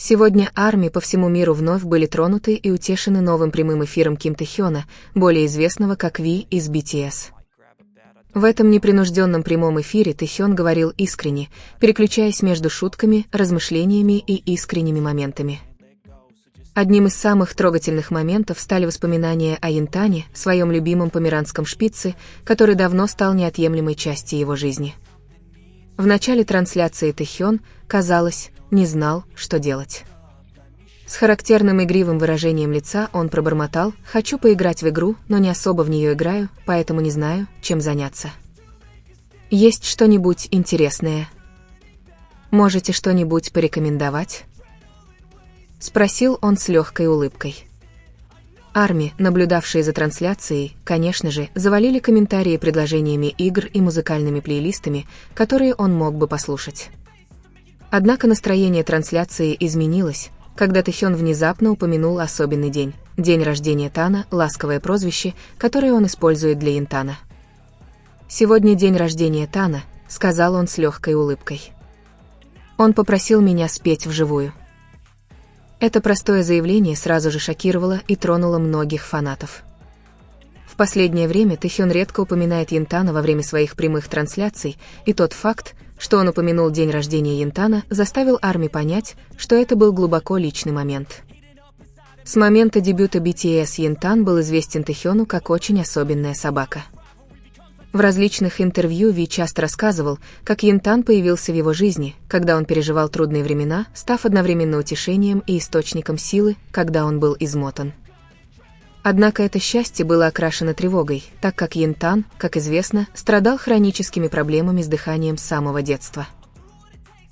Сегодня армии по всему миру вновь были тронуты и утешены новым прямым эфиром Ким Тэхёна, более известного как Ви из BTS. В этом непринужденном прямом эфире Тэхён говорил искренне, переключаясь между шутками, размышлениями и искренними моментами. Одним из самых трогательных моментов стали воспоминания о Янтане, своем любимом померанском шпице, который давно стал неотъемлемой частью его жизни. В начале трансляции Тэхён, казалось, не знал, что делать. С характерным игривым выражением лица он пробормотал: «Хочу поиграть в игру, но не особо в нее играю, поэтому не знаю, чем заняться. Есть что-нибудь интересное? Можете что-нибудь порекомендовать?» Спросил он с легкой улыбкой. Армии, наблюдавшие за трансляцией, конечно же, завалили комментарии предложениями игр и музыкальными плейлистами, которые он мог бы послушать. Однако настроение трансляции изменилось, когда Тэхён внезапно упомянул особенный день – день рождения Тана, ласковое прозвище, которое он использует для Янтана. «Сегодня день рождения Тана», – сказал он с легкой улыбкой. «Он попросил меня спеть вживую». Это простое заявление сразу же шокировало и тронуло многих фанатов. В последнее время Тэхён редко упоминает Янтана во время своих прямых трансляций, и тот факт, что он упомянул день рождения Янтана, заставил армии понять, что это был глубоко личный момент. С момента дебюта BTS Янтан был известен Тэхёну как очень особенная собака. В различных интервью Ви часто рассказывал, как Янтан появился в его жизни, когда он переживал трудные времена, став одновременно утешением и источником силы, когда он был измотан. Однако это счастье было окрашено тревогой, так как Янтан, как известно, страдал хроническими проблемами с дыханием с самого детства.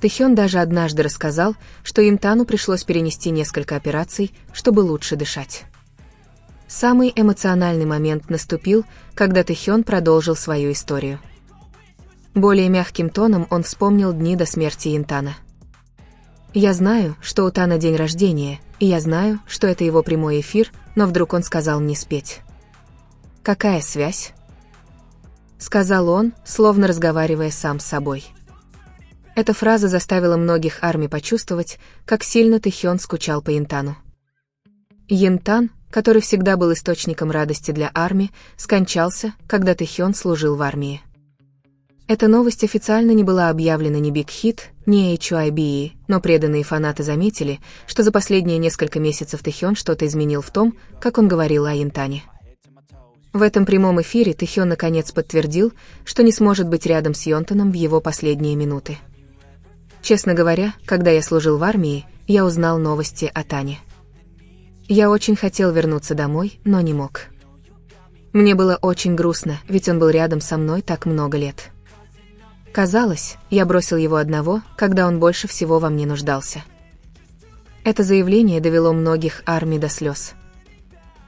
Тэхён даже однажды рассказал, что Янтану пришлось перенести несколько операций, чтобы лучше дышать. Самый эмоциональный момент наступил, когда Тэхён продолжил свою историю. Более мягким тоном он вспомнил дни до смерти Янтана. «Я знаю, что у Тана день рождения, и я знаю, что это его прямой эфир, но вдруг он сказал мне спеть. Какая связь?» Сказал он, словно разговаривая сам с собой. Эта фраза заставила многих армий почувствовать, как сильно Тэхён скучал по Янтану. Янтан, который всегда был источником радости для армии, скончался, когда Тэхён служил в армии. Эта новость официально не была объявлена ни Big Hit, ни HYBE, но преданные фанаты заметили, что за последние несколько месяцев Тэхён что-то изменил в том, как он говорил о Янтане. В этом прямом эфире Тэхён наконец подтвердил, что не сможет быть рядом с Йонтаном в его последние минуты. «Честно говоря, когда я служил в армии, я узнал новости о Тане. Я очень хотел вернуться домой, но не мог. Мне было очень грустно, ведь он был рядом со мной так много лет. Казалось, я бросил его одного, когда он больше всего во мне нуждался». Это заявление довело многих армий до слез.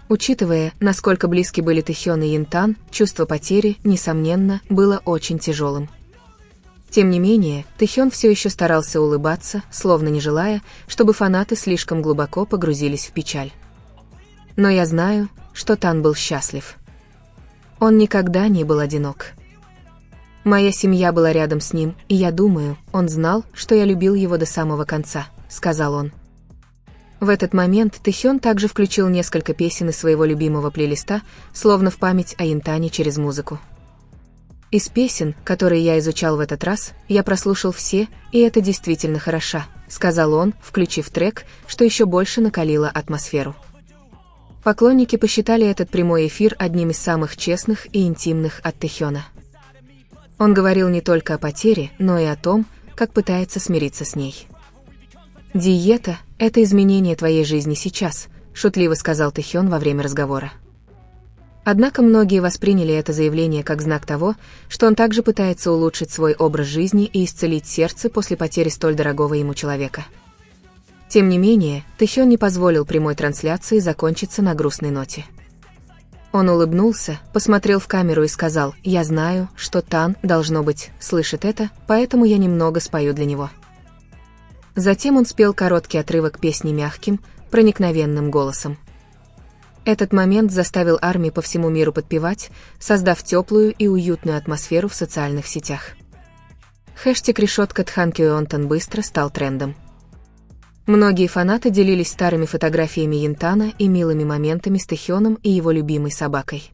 Учитывая, насколько близки были Тэхён и Янтан, чувство потери, несомненно, было очень тяжелым. Тем не менее, Тэхён все еще старался улыбаться, словно не желая, чтобы фанаты слишком глубоко погрузились в печаль. «Но я знаю, что Тан был счастлив. Он никогда не был одинок. Моя семья была рядом с ним, и я думаю, он знал, что я любил его до самого конца», — сказал он. В этот момент Тэхён также включил несколько песен из своего любимого плейлиста, словно в память о Янтане через музыку. «Из песен, которые я изучал в этот раз, я прослушал все, и это действительно хороша», — сказал он, включив трек, что еще больше накалило атмосферу. Поклонники посчитали этот прямой эфир одним из самых честных и интимных от Тэхёна. Он говорил не только о потере, но и о том, как пытается смириться с ней. «Диета — это изменение твоей жизни сейчас», — шутливо сказал Тэхён во время разговора. Однако многие восприняли это заявление как знак того, что он также пытается улучшить свой образ жизни и исцелить сердце после потери столь дорогого ему человека. Тем не менее, Тэхён не позволил прямой трансляции закончиться на грустной ноте. Он улыбнулся, посмотрел в камеру и сказал: «Я знаю, что Тан, должно быть, слышит это, поэтому я немного спою для него». Затем он спел короткий отрывок песни мягким, проникновенным голосом. Этот момент заставил армии по всему миру подпевать, создав теплую и уютную атмосферу в социальных сетях. Хэштег «Решетка Тхан Кёонтан» быстро стал трендом. Многие фанаты делились старыми фотографиями Янтана и милыми моментами с Тэхёном и его любимой собакой.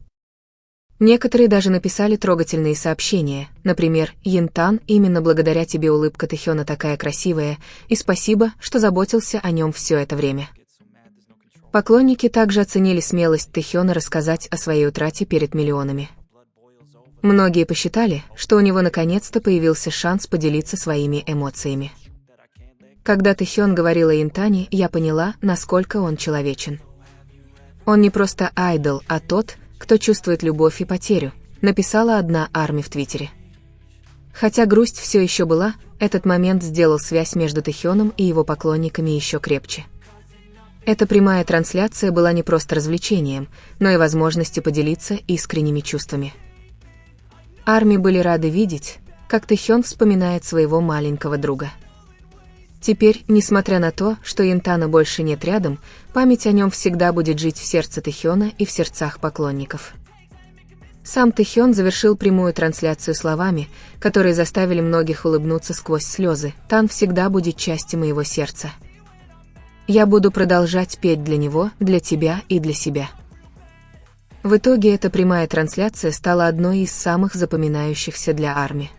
Некоторые даже написали трогательные сообщения, например, «Янтан, именно благодаря тебе улыбка Тэхёна такая красивая, и спасибо, что заботился о нем все это время». Поклонники также оценили смелость Тэхёна рассказать о своей утрате перед миллионами. Многие посчитали, что у него наконец-то появился шанс поделиться своими эмоциями. Когда Тэхён говорил о Янтане, я поняла, насколько он человечен. Он не просто айдол, а тот, кто чувствует любовь и потерю, написала одна Арми в Твиттере. Хотя грусть все еще была, этот момент сделал связь между Тэхёном и его поклонниками еще крепче. Эта прямая трансляция была не просто развлечением, но и возможностью поделиться искренними чувствами. Арми были рады видеть, как Тэхён вспоминает своего маленького друга. Теперь, несмотря на то, что Янтана больше нет рядом, память о нем всегда будет жить в сердце Тэхёна и в сердцах поклонников. Сам Тэхён завершил прямую трансляцию словами, которые заставили многих улыбнуться сквозь слезы: «Тан всегда будет частью моего сердца. Я буду продолжать петь для него, для тебя и для себя». В итоге эта прямая трансляция стала одной из самых запоминающихся для Арми.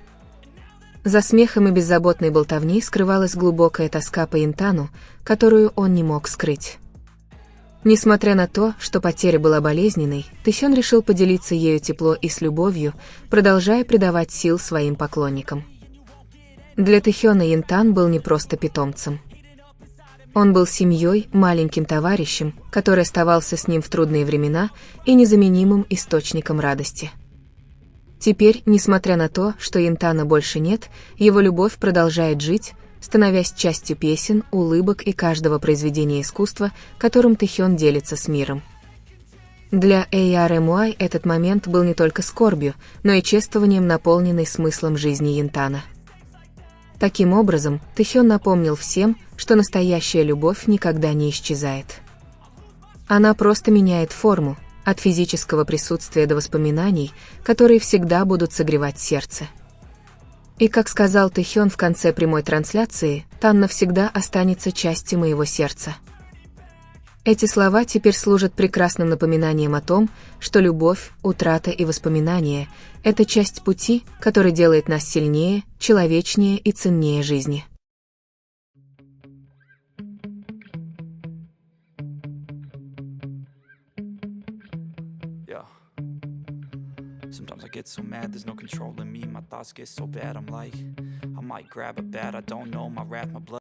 За смехом и беззаботной болтовней скрывалась глубокая тоска по Янтану, которую он не мог скрыть. Несмотря на то, что потеря была болезненной, Тэхён решил поделиться ею тепло и с любовью, продолжая придавать сил своим поклонникам. Для Тэхёна Янтан был не просто питомцем. Он был семьей, маленьким товарищем, который оставался с ним в трудные времена, и незаменимым источником радости. Теперь, несмотря на то, что Янтана больше нет, его любовь продолжает жить, становясь частью песен, улыбок и каждого произведения искусства, которым Тэхён делится с миром. Для ARMY этот момент был не только скорбью, но и чествованием, наполненной смыслом жизни Янтана. Таким образом, Тэхён напомнил всем, что настоящая любовь никогда не исчезает. Она просто меняет форму, от физического присутствия до воспоминаний, которые всегда будут согревать сердце. И как сказал Тэхён в конце прямой трансляции, «Тан навсегда останется частью моего сердца». Эти слова теперь служат прекрасным напоминанием о том, что любовь, утрата и воспоминания – это часть пути, который делает нас сильнее, человечнее и ценнее жизни. Sometimes I get so mad, there's no controlling me. My thoughts get so bad, I'm like, I might grab a bat, I don't know, my wrath, my blood.